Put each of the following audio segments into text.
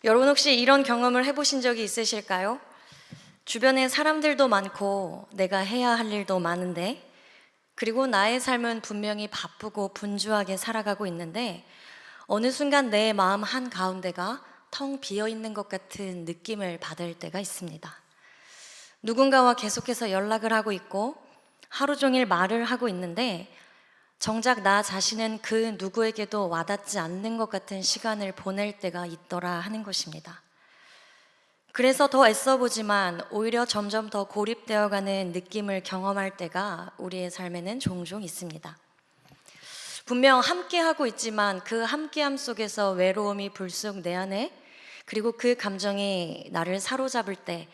여러분 혹시 이런 경험을 해보신 적이 있으실까요? 주변에 사람들도 많고 내가 해야 할 일도 많은데, 그리고 나의 삶은 분명히 바쁘고 분주하게 살아가고 있는데 어느 순간 내 마음 한가운데가 텅 비어 있는 것 같은 느낌을 받을 때가 있습니다. 누군가와 계속해서 연락을 하고 있고 하루 종일 말을 하고 있는데 정작 나 자신은 그 누구에게도 와닿지 않는 것 같은 시간을 보낼 때가 있더라 하는 것입니다. 그래서 더 애써보지만 오히려 점점 더 고립되어가는 느낌을 경험할 때가 우리의 삶에는 종종 있습니다. 분명 함께하고 있지만 그 함께함 속에서 외로움이 불쑥 내 안에, 그리고 그 감정이 나를 사로잡을 때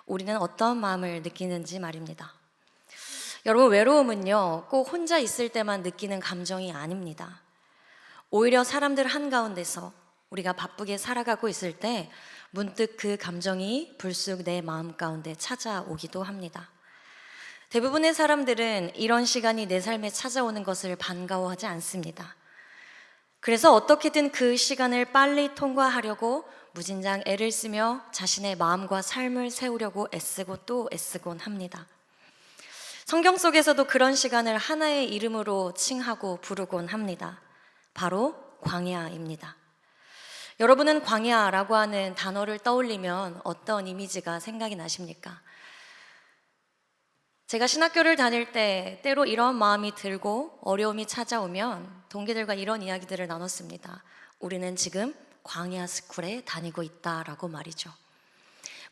우리는 어떤 마음을 느끼는지 말입니다. 여러분, 외로움은요, 꼭 혼자 있을 때만 느끼는 감정이 아닙니다. 오히려 사람들 한가운데서 우리가 바쁘게 살아가고 있을 때 문득 그 감정이 불쑥 내 마음 가운데 찾아오기도 합니다. 대부분의 사람들은 이런 시간이 내 삶에 찾아오는 것을 반가워하지 않습니다. 그래서 어떻게든 그 시간을 빨리 통과하려고 무진장 애를 쓰며 자신의 마음과 삶을 세우려고 애쓰고 또 애쓰곤 합니다. 성경 속에서도 그런 시간을 하나의 이름으로 칭하고 부르곤 합니다. 바로 광야입니다. 여러분은 광야라고 하는 단어를 떠올리면 어떤 이미지가 생각이 나십니까? 제가 신학교를 다닐 때 때로 이런 마음이 들고 어려움이 찾아오면 동기들과 이런 이야기들을 나눴습니다. 우리는 지금 광야 스쿨에 다니고 있다라고 말이죠.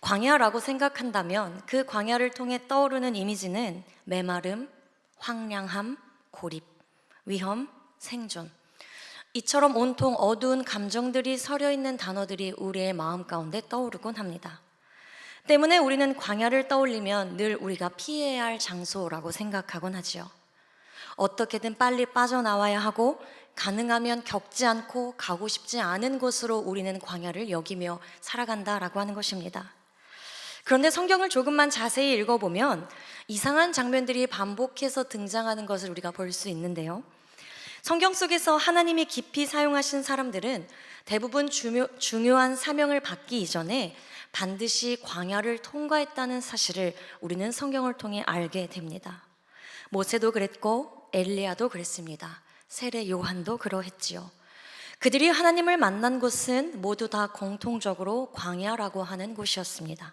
광야라고 생각한다면 그 광야를 통해 떠오르는 이미지는 메마름, 황량함, 고립, 위험, 생존, 이처럼 온통 어두운 감정들이 서려 있는 단어들이 우리의 마음 가운데 떠오르곤 합니다. 때문에 우리는 광야를 떠올리면 늘 우리가 피해야 할 장소라고 생각하곤 하지요. 어떻게든 빨리 빠져나와야 하고 가능하면 겪지 않고 가고 싶지 않은 곳으로 우리는 광야를 여기며 살아간다라고 하는 것입니다. 그런데 성경을 조금만 자세히 읽어보면 이상한 장면들이 반복해서 등장하는 것을 우리가 볼 수 있는데요. 성경 속에서 하나님이 깊이 사용하신 사람들은 대부분 중요한 사명을 받기 이전에 반드시 광야를 통과했다는 사실을 우리는 성경을 통해 알게 됩니다. 모세도 그랬고 엘리야도 그랬습니다. 세례 요한도 그러했지요. 그들이 하나님을 만난 곳은 모두 다 공통적으로 광야라고 하는 곳이었습니다.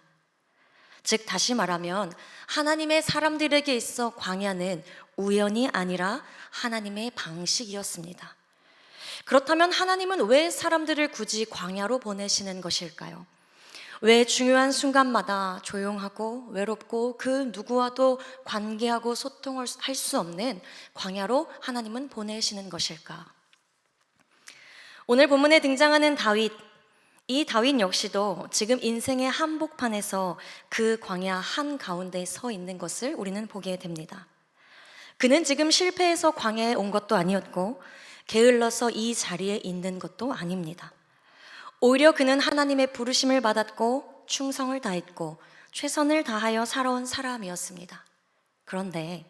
즉 다시 말하면 하나님의 사람들에게 있어 광야는 우연이 아니라 하나님의 방식이었습니다. 그렇다면 하나님은 왜 사람들을 굳이 광야로 보내시는 것일까요? 왜 중요한 순간마다 조용하고 외롭고 그 누구와도 관계하고 소통을 할 수 없는 광야로 하나님은 보내시는 것일까? 오늘 본문에 등장하는 다윗, 이 다윗 역시도 지금 인생의 한복판에서 그 광야 한가운데 서 있는 것을 우리는 보게 됩니다. 그는 지금 실패해서 광야에 온 것도 아니었고 게을러서 이 자리에 있는 것도 아닙니다. 오히려 그는 하나님의 부르심을 받았고 충성을 다했고 최선을 다하여 살아온 사람이었습니다. 그런데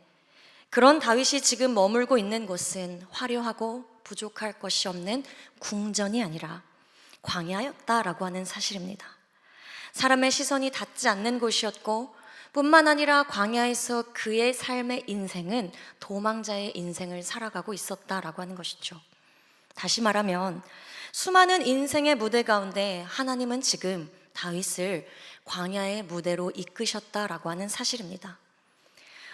그런 다윗이 지금 머물고 있는 곳은 화려하고 부족할 것이 없는 궁전이 아니라 광야였다라고 하는 사실입니다. 사람의 시선이 닿지 않는 곳이었고 뿐만 아니라 광야에서 그의 삶의 인생은 도망자의 인생을 살아가고 있었다라고 하는 것이죠. 다시 말하면 수많은 인생의 무대 가운데 하나님은 지금 다윗을 광야의 무대로 이끄셨다라고 하는 사실입니다.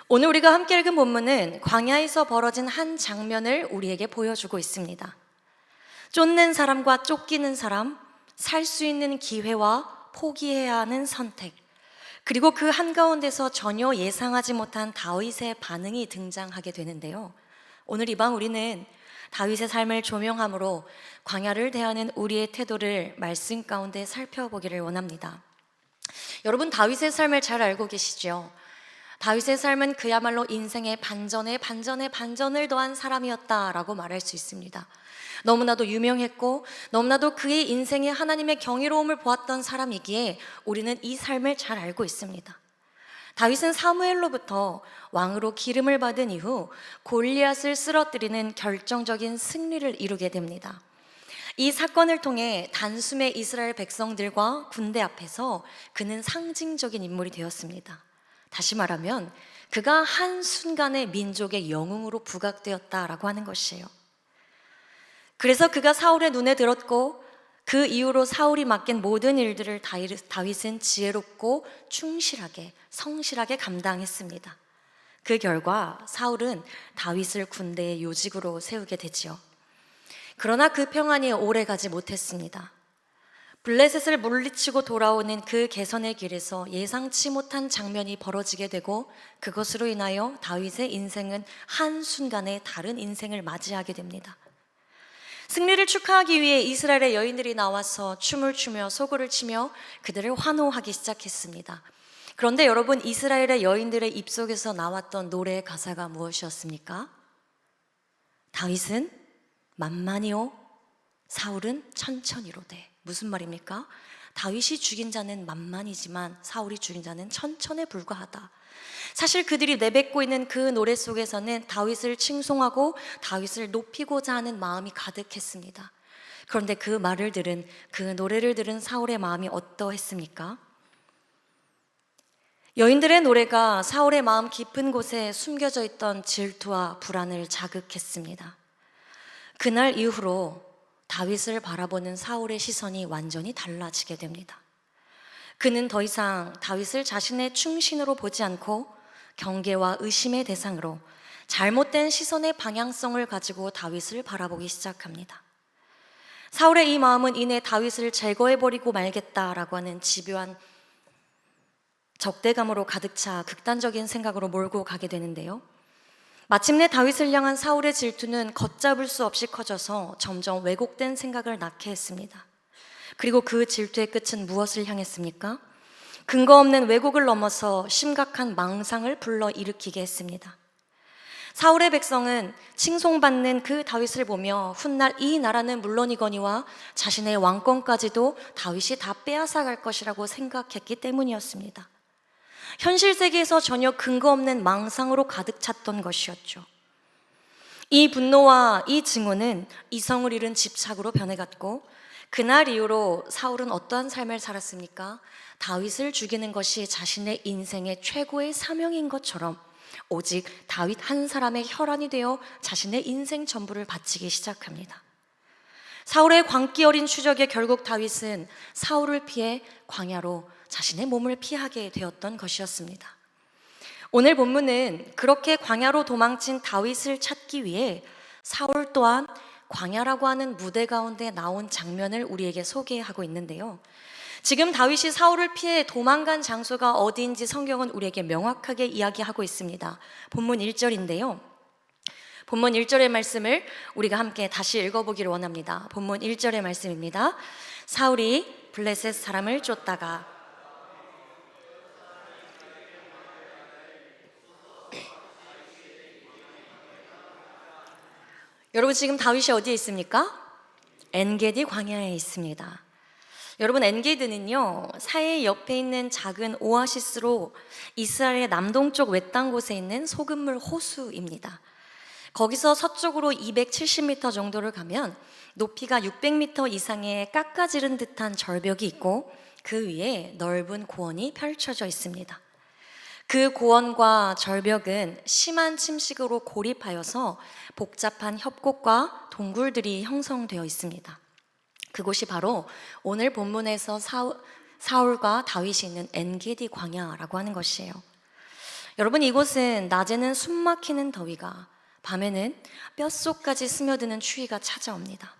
오늘 우리가 함께 읽은 본문은 광야에서 벌어진 한 장면을 우리에게 보여주고 있습니다. 쫓는 사람과 쫓기는 사람, 살 수 있는 기회와 포기해야 하는 선택, 그리고 그 한가운데서 전혀 예상하지 못한 다윗의 반응이 등장하게 되는데요. 오늘 이 밤 우리는 다윗의 삶을 조명함으로 광야를 대하는 우리의 태도를 말씀 가운데 살펴보기를 원합니다. 여러분, 다윗의 삶을 잘 알고 계시죠? 다윗의 삶은 그야말로 인생의 반전에 반전을 더한 사람이었다라고 말할 수 있습니다. 너무나도 유명했고 너무나도 그의 인생에 하나님의 경이로움을 보았던 사람이기에 우리는 이 삶을 잘 알고 있습니다. 다윗은 사무엘로부터 왕으로 기름을 받은 이후 골리앗을 쓰러뜨리는 결정적인 승리를 이루게 됩니다. 이 사건을 통해 단숨에 이스라엘 백성들과 군대 앞에서 그는 상징적인 인물이 되었습니다. 다시 말하면 그가 한순간에 민족의 영웅으로 부각되었다라고 하는 것이에요. 그래서 그가 사울의 눈에 들었고 그 이후로 사울이 맡긴 모든 일들을 다윗은 지혜롭고 충실하게 성실하게 감당했습니다. 그 결과 사울은 다윗을 군대의 요직으로 세우게 되지요. 그러나 그 평안이 오래가지 못했습니다. 블레셋을 물리치고 돌아오는 그 개선의 길에서 예상치 못한 장면이 벌어지게 되고 그것으로 인하여 다윗의 인생은 한순간에 다른 인생을 맞이하게 됩니다. 승리를 축하하기 위해 이스라엘의 여인들이 나와서 춤을 추며 소고를 치며 그들을 환호하기 시작했습니다. 그런데 여러분, 이스라엘의 여인들의 입속에서 나왔던 노래의 가사가 무엇이었습니까? 다윗은 만만히요, 사울은 천천히로되. 무슨 말입니까? 다윗이 죽인 자는 만만이지만 사울이 죽인 자는 천천에 불과하다. 사실 그들이 내뱉고 있는 그 노래 속에서는 다윗을 칭송하고 다윗을 높이고자 하는 마음이 가득했습니다. 그런데 그 노래를 들은 사울의 마음이 어떠했습니까? 여인들의 노래가 사울의 마음 깊은 곳에 숨겨져 있던 질투와 불안을 자극했습니다. 그날 이후로 다윗을 바라보는 사울의 시선이 완전히 달라지게 됩니다. 그는 더 이상 다윗을 자신의 충신으로 보지 않고 경계와 의심의 대상으로 잘못된 시선의 방향성을 가지고 다윗을 바라보기 시작합니다. 사울의 이 마음은 이내 다윗을 제거해버리고 말겠다라고 하는 집요한 적대감으로 가득 차 극단적인 생각으로 몰고 가게 되는데요. 마침내 다윗을 향한 사울의 질투는 걷잡을 수 없이 커져서 점점 왜곡된 생각을 낳게 했습니다. 그리고 그 질투의 끝은 무엇을 향했습니까? 근거 없는 왜곡을 넘어서 심각한 망상을 불러일으키게 했습니다. 사울의 백성은 칭송받는 그 다윗을 보며 훗날 이 나라는 물론이거니와 자신의 왕권까지도 다윗이 다 빼앗아갈 것이라고 생각했기 때문이었습니다. 현실 세계에서 전혀 근거 없는 망상으로 가득 찼던 것이었죠. 이 분노와 이 증오는 이성을 잃은 집착으로 변해갔고 그날 이후로 사울은 어떠한 삶을 살았습니까? 다윗을 죽이는 것이 자신의 인생의 최고의 사명인 것처럼 오직 다윗 한 사람의 혈안이 되어 자신의 인생 전부를 바치기 시작합니다. 사울의 광기 어린 추적에 결국 다윗은 사울을 피해 광야로 자신의 몸을 피하게 되었던 것이었습니다. 오늘 본문은 그렇게 광야로 도망친 다윗을 찾기 위해 사울 또한 광야라고 하는 무대 가운데 나온 장면을 우리에게 소개하고 있는데요. 지금 다윗이 사울을 피해 도망간 장소가 어디인지 성경은 우리에게 명확하게 이야기하고 있습니다. 본문 1절인데요. 본문 1절의 말씀을 우리가 함께 다시 읽어보기를 원합니다. 본문 1절의 말씀입니다. 사울이 블레셋 사람을 쫓다가 여러분, 지금 다윗이 어디에 있습니까? 엔게디 광야에 있습니다. 여러분, 엔게디는요, 사해 옆에 있는 작은 오아시스로 이스라엘의 남동쪽 외딴 곳에 있는 소금물 호수입니다. 거기서 서쪽으로 270m 정도를 가면 높이가 600m 이상의 깎아지른 듯한 절벽이 있고 그 위에 넓은 고원이 펼쳐져 있습니다. 그 고원과 절벽은 심한 침식으로 고립하여서 복잡한 협곡과 동굴들이 형성되어 있습니다. 그곳이 바로 오늘 본문에서 사울과 다윗이 있는 엔게디 광야라고 하는 것이에요. 여러분, 이곳은 낮에는 숨막히는 더위가, 밤에는 뼛속까지 스며드는 추위가 찾아옵니다.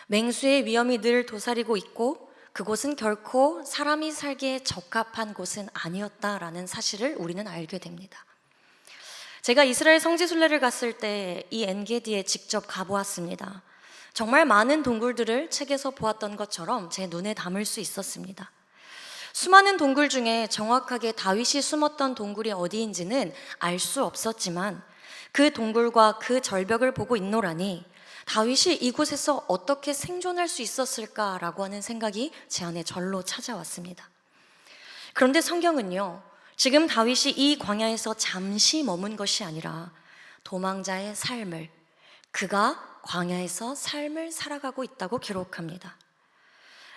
맹수의 위험이 늘 도사리고 있고 그곳은 결코 사람이 살기에 적합한 곳은 아니었다라는 사실을 우리는 알게 됩니다. 제가 이스라엘 성지순례를 갔을 때 이 엔게디에 직접 가보았습니다. 정말 많은 동굴들을 책에서 보았던 것처럼 제 눈에 담을 수 있었습니다. 수많은 동굴 중에 정확하게 다윗이 숨었던 동굴이 어디인지는 알 수 없었지만 그 동굴과 그 절벽을 보고 있노라니 다윗이 이곳에서 어떻게 생존할 수 있었을까라고 하는 생각이 제 안에 절로 찾아왔습니다. 그런데 성경은요, 지금 다윗이 이 광야에서 잠시 머문 것이 아니라 도망자의 삶을, 그가 광야에서 삶을 살아가고 있다고 기록합니다.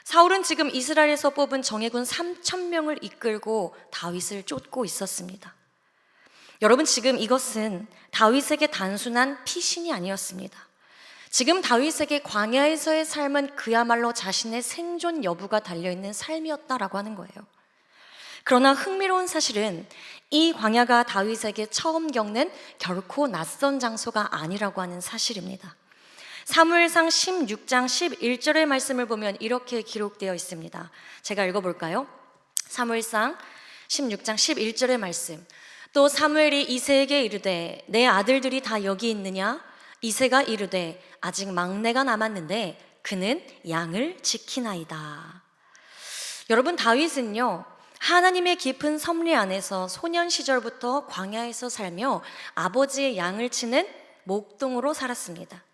사울은 지금 이스라엘에서 뽑은 정예군 3,000명을 이끌고 다윗을 쫓고 있었습니다. 여러분, 지금 이것은 다윗에게 단순한 피신이 아니었습니다. 지금 다윗에게 광야에서의 삶은 그야말로 자신의 생존 여부가 달려있는 삶이었다라고 하는 거예요. 그러나 흥미로운 사실은 이 광야가 다윗에게 처음 겪는 결코 낯선 장소가 아니라고 하는 사실입니다. 사무엘상 16장 11절의 말씀을 보면 이렇게 기록되어 있습니다. 제가 읽어볼까요? 사무엘상 16장 11절의 말씀. 또 사무엘이 이새에게 이르되 내 아들들이 다 여기 있느냐? 이새가 이르되 아직 막내가 남았는데 그는 양을 지키나이다. 여러분, 다윗은요, 하나님의 깊은 섭리 안에서 소년 시절부터 광야에서 살며 아버지의 양을 치는 목동으로 살았습니다.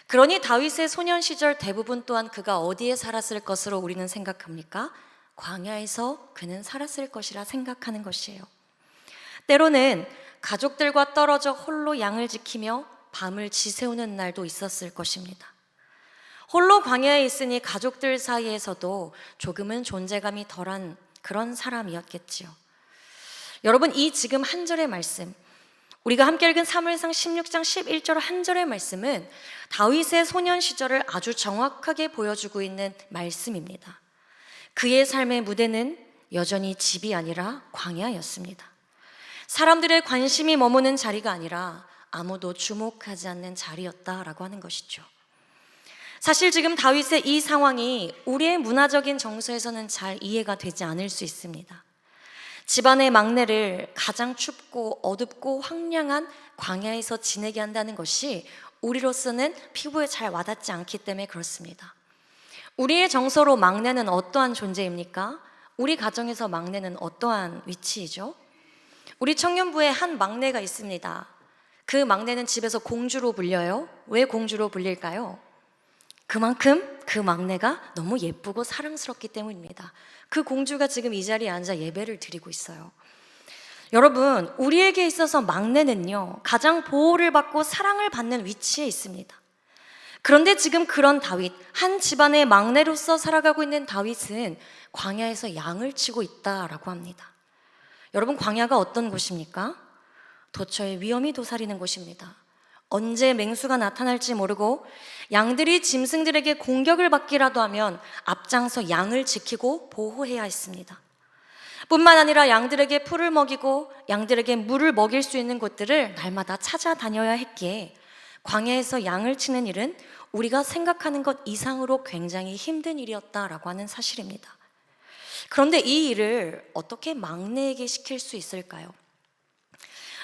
그러니 다윗의 소년 시절 대부분 또한 그가 어디에 살았을 것으로 우리는 생각합니까? 광야에서 그는 살았을 것이라 생각하는 것이에요. 때로는 가족들과 떨어져 홀로 양을 지키며 밤을 지새우는 날도 있었을 것입니다. 홀로 광야에 있으니 가족들 사이에서도 조금은 존재감이 덜한 그런 사람이었겠지요. 여러분, 이 지금 한 절의 말씀, 우리가 함께 읽은 사무엘상 16장 11절 한 절의 말씀은 다윗의 소년 시절을 아주 정확하게 보여주고 있는 말씀입니다. 그의 삶의 무대는 여전히 집이 아니라 광야였습니다. 사람들의 관심이 머무는 자리가 아니라 아무도 주목하지 않는 자리였다라고 하는 것이죠. 사실 지금 다윗의 이 상황이 우리의 문화적인 정서에서는 잘 이해가 되지 않을 수 있습니다. 집안의 막내를 가장 춥고 어둡고 황량한 광야에서 지내게 한다는 것이 우리로서는 피부에 잘 와닿지 않기 때문에 그렇습니다. 우리의 정서로 막내는 어떠한 존재입니까? 우리 가정에서 막내는 어떠한 위치이죠? 우리 청년부에 한 막내가 있습니다. 그 막내는 집에서 공주로 불려요. 왜 공주로 불릴까요? 그만큼 그 막내가 너무 예쁘고 사랑스럽기 때문입니다. 그 공주가 지금 이 자리에 앉아 예배를 드리고 있어요. 여러분, 우리에게 있어서 막내는요, 가장 보호를 받고 사랑을 받는 위치에 있습니다. 그런데 지금 그런 다윗, 한 집안의 막내로서 살아가고 있는 다윗은 광야에서 양을 치고 있다라고 합니다. 여러분, 광야가 어떤 곳입니까? 도처에 위험이 도사리는 곳입니다. 언제 맹수가 나타날지 모르고 양들이 짐승들에게 공격을 받기라도 하면 앞장서 양을 지키고 보호해야 했습니다. 뿐만 아니라 양들에게 풀을 먹이고 양들에게 물을 먹일 수 있는 곳들을 날마다 찾아다녀야 했기에 광야에서 양을 치는 일은 우리가 생각하는 것 이상으로 굉장히 힘든 일이었다라고 하는 사실입니다. 그런데 이 일을 어떻게 막내에게 시킬 수 있을까요?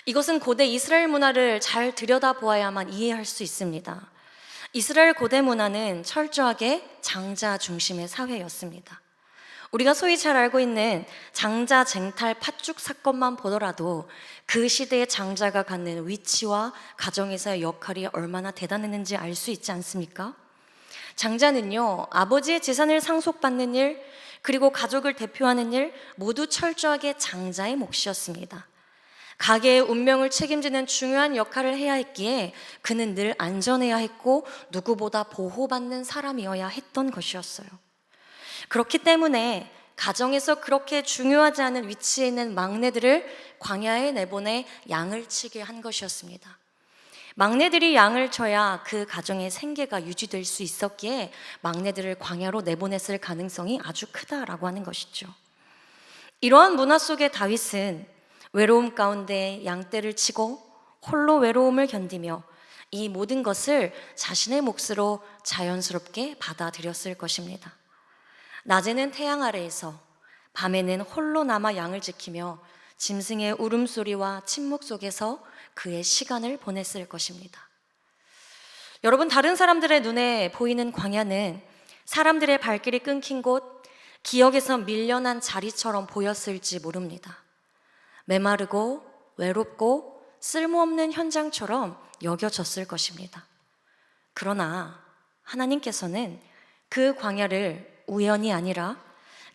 이것은 고대 이스라엘 문화를 잘 들여다보아야만 이해할 수 있습니다. 이스라엘 고대 문화는 철저하게 장자 중심의 사회였습니다. 우리가 소위 잘 알고 있는 장자 쟁탈 팥죽 사건만 보더라도 그 시대의 장자가 갖는 위치와 가정에서의 역할이 얼마나 대단했는지 알 수 있지 않습니까? 장자는요, 아버지의 재산을 상속받는 일, 그리고 가족을 대표하는 일 모두 철저하게 장자의 몫이었습니다. 가게의 운명을 책임지는 중요한 역할을 해야 했기에 그는 늘 안전해야 했고 누구보다 보호받는 사람이어야 했던 것이었어요. 그렇기 때문에 가정에서 그렇게 중요하지 않은 위치에 있는 막내들을 광야에 내보내 양을 치게 한 것이었습니다. 막내들이 양을 쳐야 그 가정의 생계가 유지될 수 있었기에 막내들을 광야로 내보냈을 가능성이 아주 크다라고 하는 것이죠. 이러한 문화 속의 다윗은 외로움 가운데 양떼를 치고 홀로 외로움을 견디며 이 모든 것을 자신의 몫으로 자연스럽게 받아들였을 것입니다. 낮에는 태양 아래에서, 밤에는 홀로 남아 양을 지키며 짐승의 울음소리와 침묵 속에서 그의 시간을 보냈을 것입니다. 여러분, 다른 사람들의 눈에 보이는 광야는 사람들의 발길이 끊긴 곳, 기억에서 밀려난 자리처럼 보였을지 모릅니다. 메마르고 외롭고 쓸모없는 현장처럼 여겨졌을 것입니다. 그러나 하나님께서는 그 광야를 우연이 아니라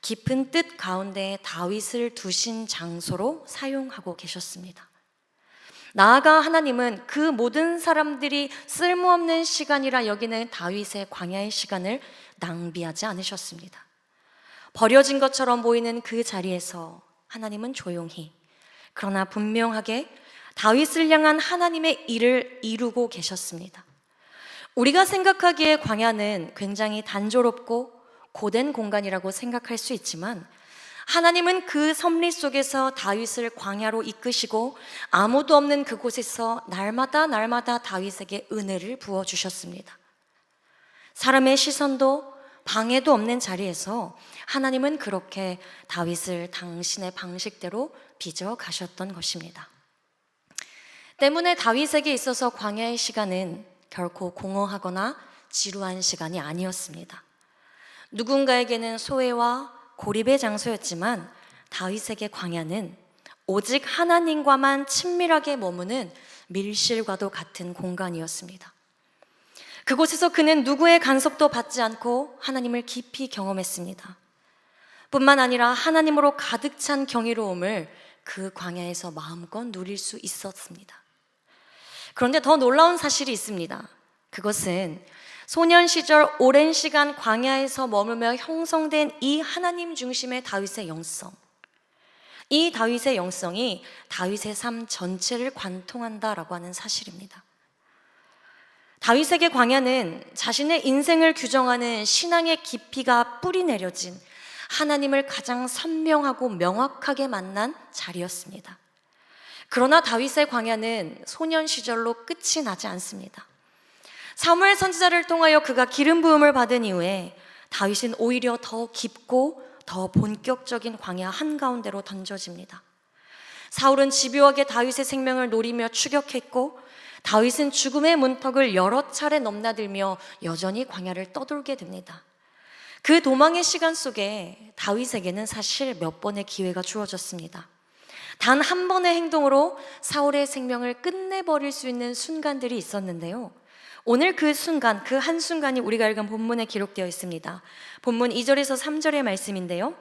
깊은 뜻 가운데 다윗을 두신 장소로 사용하고 계셨습니다. 나아가 하나님은 그 모든 사람들이 쓸모없는 시간이라 여기는 다윗의 광야의 시간을 낭비하지 않으셨습니다. 버려진 것처럼 보이는 그 자리에서 하나님은 조용히, 그러나 분명하게 다윗을 향한 하나님의 일을 이루고 계셨습니다. 우리가 생각하기에 광야는 굉장히 단조롭고 고된 공간이라고 생각할 수 있지만, 하나님은 그 섭리 속에서 다윗을 광야로 이끄시고 아무도 없는 그곳에서 날마다 다윗에게 은혜를 부어주셨습니다. 사람의 시선도 방해도 없는 자리에서 하나님은 그렇게 다윗을 당신의 방식대로 빚어 가셨던 것입니다. 때문에 다윗에게 있어서 광야의 시간은 결코 공허하거나 지루한 시간이 아니었습니다. 누군가에게는 소외와 고립의 장소였지만 다윗에게 광야는 오직 하나님과만 친밀하게 머무는 밀실과도 같은 공간이었습니다. 그곳에서 그는 누구의 간섭도 받지 않고 하나님을 깊이 경험했습니다. 뿐만 아니라 하나님으로 가득 찬 경이로움을 그 광야에서 마음껏 누릴 수 있었습니다. 그런데 더 놀라운 사실이 있습니다. 그것은 소년 시절 오랜 시간 광야에서 머물며 형성된 이 하나님 중심의 다윗의 영성, 이 다윗의 영성이 다윗의 삶 전체를 관통한다라고 하는 사실입니다. 다윗에게 광야는 자신의 인생을 규정하는 신앙의 깊이가 뿌리 내려진 하나님을 가장 선명하고 명확하게 만난 자리였습니다. 그러나 다윗의 광야는 소년 시절로 끝이 나지 않습니다. 사무엘 선지자를 통하여 그가 기름 부음을 받은 이후에 다윗은 오히려 더 깊고 더 본격적인 광야 한가운데로 던져집니다. 사울은 집요하게 다윗의 생명을 노리며 추격했고, 다윗은 죽음의 문턱을 여러 차례 넘나들며 여전히 광야를 떠돌게 됩니다. 그 도망의 시간 속에 다윗에게는 사실 몇 번의 기회가 주어졌습니다. 단 한 번의 행동으로 사울의 생명을 끝내버릴 수 있는 순간들이 있었는데요. 오늘 그 순간, 그 한순간이 우리가 읽은 본문에 기록되어 있습니다. 본문 2절에서 3절의 말씀인데요.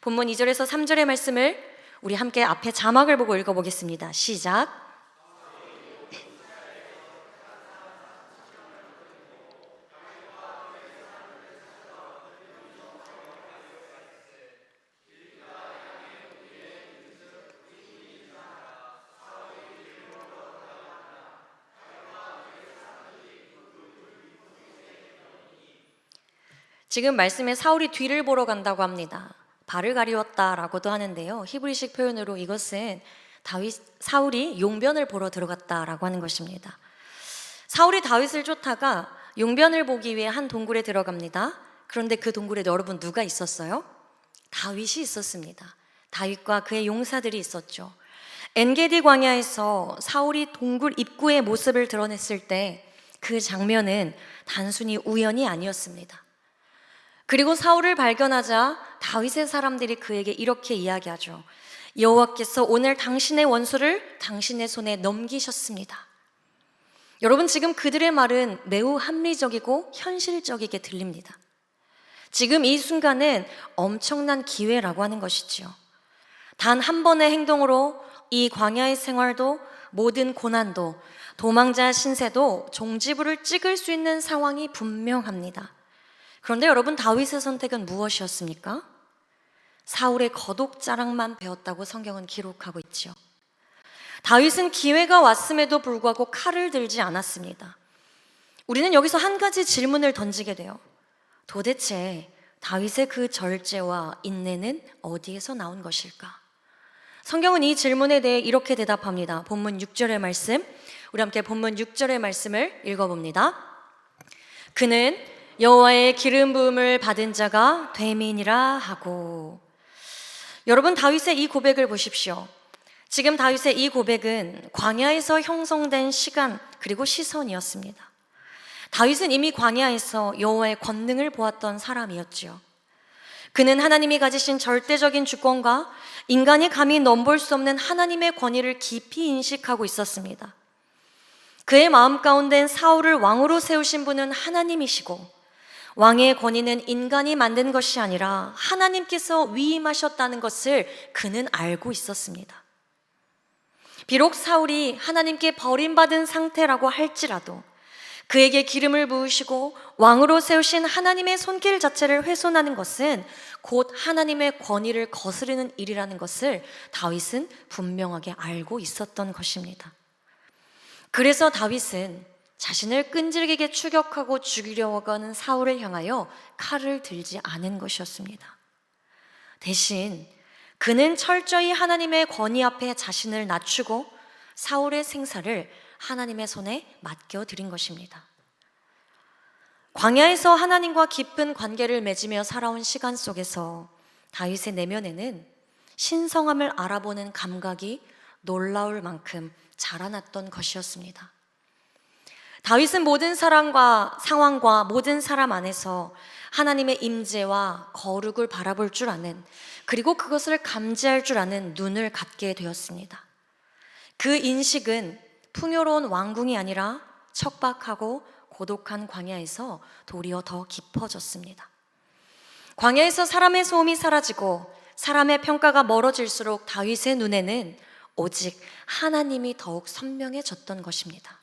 본문 2절에서 3절의 말씀을 우리 함께 앞에 자막을 보고 읽어보겠습니다. 시작. 지금 말씀에 사울이 뒤를 보러 간다고 합니다. 발을 가리웠다라고도 하는데요. 히브리식 표현으로 이것은 사울이 용변을 보러 들어갔다라고 하는 것입니다. 사울이 다윗을 쫓다가 용변을 보기 위해 한 동굴에 들어갑니다. 그런데 그 동굴에 여러분 누가 있었어요? 다윗이 있었습니다. 다윗과 그의 용사들이 있었죠. 엔게디 광야에서 사울이 동굴 입구의 모습을 드러냈을 때 그 장면은 단순히 우연이 아니었습니다. 그리고 사울을 발견하자 다윗의 사람들이 그에게 이렇게 이야기하죠. 여호와께서 오늘 당신의 원수를 당신의 손에 넘기셨습니다. 여러분, 지금 그들의 말은 매우 합리적이고 현실적이게 들립니다. 지금 이 순간은 엄청난 기회라고 하는 것이지요. 단 한 번의 행동으로 이 광야의 생활도, 모든 고난도, 도망자 신세도 종지부를 찍을 수 있는 상황이 분명합니다. 그런데 여러분, 다윗의 선택은 무엇이었습니까? 사울의 거독자랑만 배웠다고 성경은 기록하고 있지요. 다윗은 기회가 왔음에도 불구하고 칼을 들지 않았습니다. 우리는 여기서 한 가지 질문을 던지게 돼요. 도대체 다윗의 그 절제와 인내는 어디에서 나온 것일까? 성경은 이 질문에 대해 이렇게 대답합니다. 본문 6절의 말씀, 우리 함께 본문 6절의 말씀을 읽어봅니다. 그는 여호와의 기름 부음을 받은 자가 되민이라 하고. 여러분, 다윗의 이 고백을 보십시오. 지금 다윗의 이 고백은 광야에서 형성된 시간 그리고 시선이었습니다. 다윗은 이미 광야에서 여호와의 권능을 보았던 사람이었지요. 그는 하나님이 가지신 절대적인 주권과 인간이 감히 넘볼 수 없는 하나님의 권위를 깊이 인식하고 있었습니다. 그의 마음 가운데는 사울을 왕으로 세우신 분은 하나님이시고, 왕의 권위는 인간이 만든 것이 아니라 하나님께서 위임하셨다는 것을 그는 알고 있었습니다. 비록 사울이 하나님께 버림받은 상태라고 할지라도 그에게 기름을 부으시고 왕으로 세우신 하나님의 손길 자체를 훼손하는 것은 곧 하나님의 권위를 거스르는 일이라는 것을 다윗은 분명하게 알고 있었던 것입니다. 그래서 다윗은 자신을 끈질기게 추격하고 죽이려고 하는 사울을 향하여 칼을 들지 않은 것이었습니다. 대신 그는 철저히 하나님의 권위 앞에 자신을 낮추고 사울의 생사를 하나님의 손에 맡겨드린 것입니다. 광야에서 하나님과 깊은 관계를 맺으며 살아온 시간 속에서 다윗의 내면에는 신성함을 알아보는 감각이 놀라울 만큼 자라났던 것이었습니다. 다윗은 모든 사람과 상황과 모든 사람 안에서 하나님의 임재와 거룩을 바라볼 줄 아는, 그리고 그것을 감지할 줄 아는 눈을 갖게 되었습니다. 그 인식은 풍요로운 왕궁이 아니라 척박하고 고독한 광야에서 도리어 더 깊어졌습니다. 광야에서 사람의 소음이 사라지고 사람의 평가가 멀어질수록 다윗의 눈에는 오직 하나님이 더욱 선명해졌던 것입니다.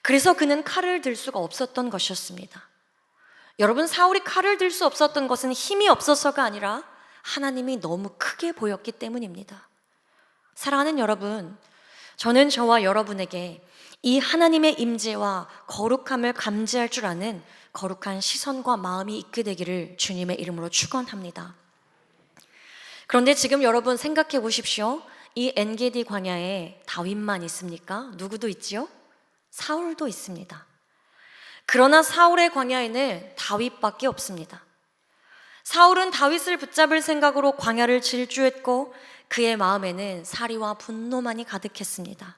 그래서 그는 칼을 들 수가 없었던 것이었습니다. 여러분, 사울이 칼을 들 수 없었던 것은 힘이 없어서가 아니라 하나님이 너무 크게 보였기 때문입니다. 사랑하는 여러분, 저는 저와 여러분에게 이 하나님의 임재와 거룩함을 감지할 줄 아는 거룩한 시선과 마음이 있게 되기를 주님의 이름으로 축원합니다. 그런데 지금 여러분 생각해 보십시오. 이 엔게디 광야에 다윗만 있습니까? 누구도 있지요? 사울도 있습니다. 그러나 사울의 광야에는 다윗밖에 없습니다. 사울은 다윗을 붙잡을 생각으로 광야를 질주했고 그의 마음에는 사리와 분노만이 가득했습니다.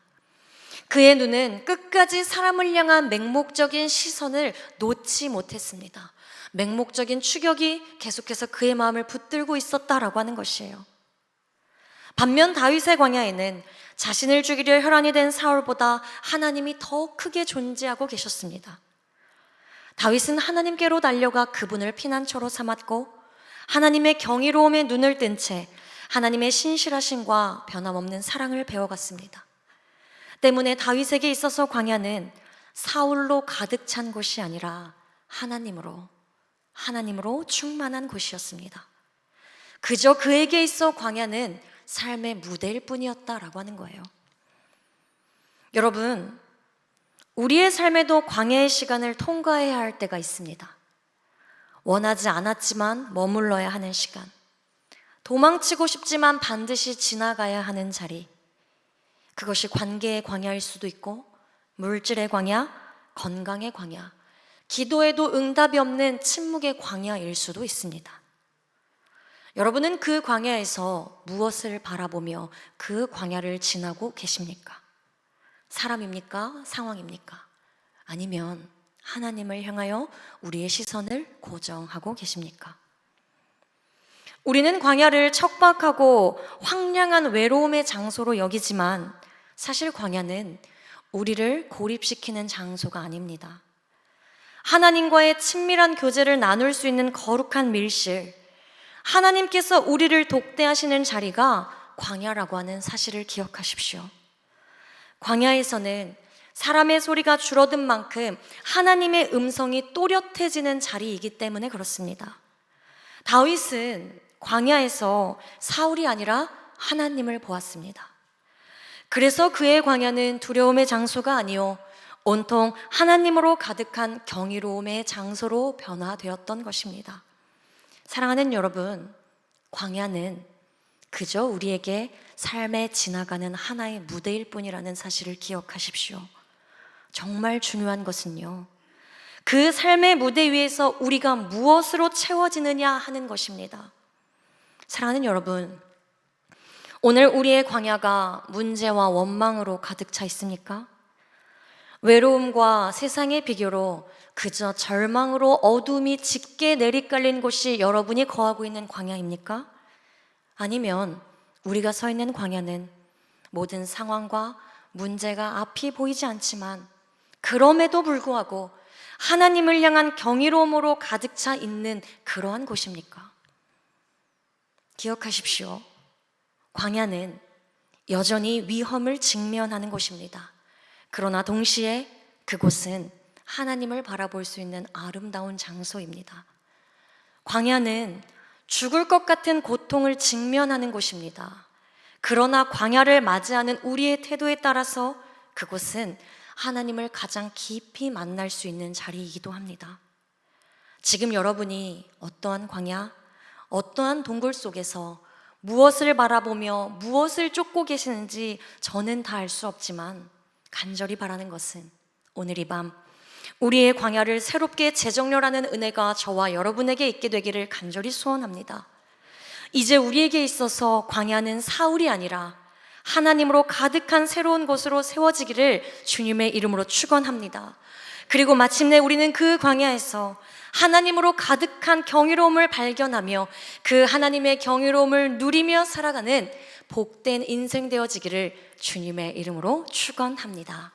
그의 눈은 끝까지 사람을 향한 맹목적인 시선을 놓지 못했습니다. 맹목적인 추격이 계속해서 그의 마음을 붙들고 있었다라고 하는 것이에요. 반면 다윗의 광야에는 자신을 죽이려 혈안이 된 사울보다 하나님이 더 크게 존재하고 계셨습니다. 다윗은 하나님께로 달려가 그분을 피난처로 삼았고 하나님의 경이로움에 눈을 뜬 채 하나님의 신실하심과 변함없는 사랑을 배워갔습니다. 때문에 다윗에게 있어서 광야는 사울로 가득 찬 곳이 아니라 하나님으로 충만한 곳이었습니다. 그저 그에게 있어 광야는 삶의 무대일 뿐이었다라고 하는 거예요. 여러분, 우리의 삶에도 광야의 시간을 통과해야 할 때가 있습니다. 원하지 않았지만 머물러야 하는 시간, 도망치고 싶지만 반드시 지나가야 하는 자리, 그것이 관계의 광야일 수도 있고 물질의 광야, 건강의 광야, 기도에도 응답이 없는 침묵의 광야일 수도 있습니다. 여러분은 그 광야에서 무엇을 바라보며 그 광야를 지나고 계십니까? 사람입니까? 상황입니까? 아니면 하나님을 향하여 우리의 시선을 고정하고 계십니까? 우리는 광야를 척박하고 황량한 외로움의 장소로 여기지만 사실 광야는 우리를 고립시키는 장소가 아닙니다. 하나님과의 친밀한 교제를 나눌 수 있는 거룩한 밀실, 하나님께서 우리를 독대하시는 자리가 광야라고 하는 사실을 기억하십시오. 광야에서는 사람의 소리가 줄어든 만큼 하나님의 음성이 또렷해지는 자리이기 때문에 그렇습니다. 다윗은 광야에서 사울이 아니라 하나님을 보았습니다. 그래서 그의 광야는 두려움의 장소가 아니요 온통 하나님으로 가득한 경이로움의 장소로 변화되었던 것입니다. 사랑하는 여러분, 광야는 그저 우리에게 삶에 지나가는 하나의 무대일 뿐이라는 사실을 기억하십시오. 정말 중요한 것은요, 그 삶의 무대 위에서 우리가 무엇으로 채워지느냐 하는 것입니다. 사랑하는 여러분, 오늘 우리의 광야가 문제와 원망으로 가득 차 있습니까? 외로움과 세상의 비교로 그저 절망으로 어둠이 짙게 내리깔린 곳이 여러분이 거하고 있는 광야입니까? 아니면 우리가 서 있는 광야는 모든 상황과 문제가 앞이 보이지 않지만 그럼에도 불구하고 하나님을 향한 경이로움으로 가득 차 있는 그러한 곳입니까? 기억하십시오. 광야는 여전히 위험을 직면하는 곳입니다. 그러나 동시에 그곳은 하나님을 바라볼 수 있는 아름다운 장소입니다. 광야는 죽을 것 같은 고통을 직면하는 곳입니다. 그러나 광야를 맞이하는 우리의 태도에 따라서 그곳은 하나님을 가장 깊이 만날 수 있는 자리이기도 합니다. 지금 여러분이 어떠한 광야, 어떠한 동굴 속에서 무엇을 바라보며 무엇을 쫓고 계시는지 저는 다 알 수 없지만 간절히 바라는 것은 오늘 이 밤 우리의 광야를 새롭게 재정렬하는 은혜가 저와 여러분에게 있게 되기를 간절히 소원합니다. 이제 우리에게 있어서 광야는 사울이 아니라 하나님으로 가득한 새로운 곳으로 세워지기를 주님의 이름으로 축원합니다. 그리고 마침내 우리는 그 광야에서 하나님으로 가득한 경이로움을 발견하며 그 하나님의 경이로움을 누리며 살아가는 복된 인생 되어지기를 주님의 이름으로 축원합니다.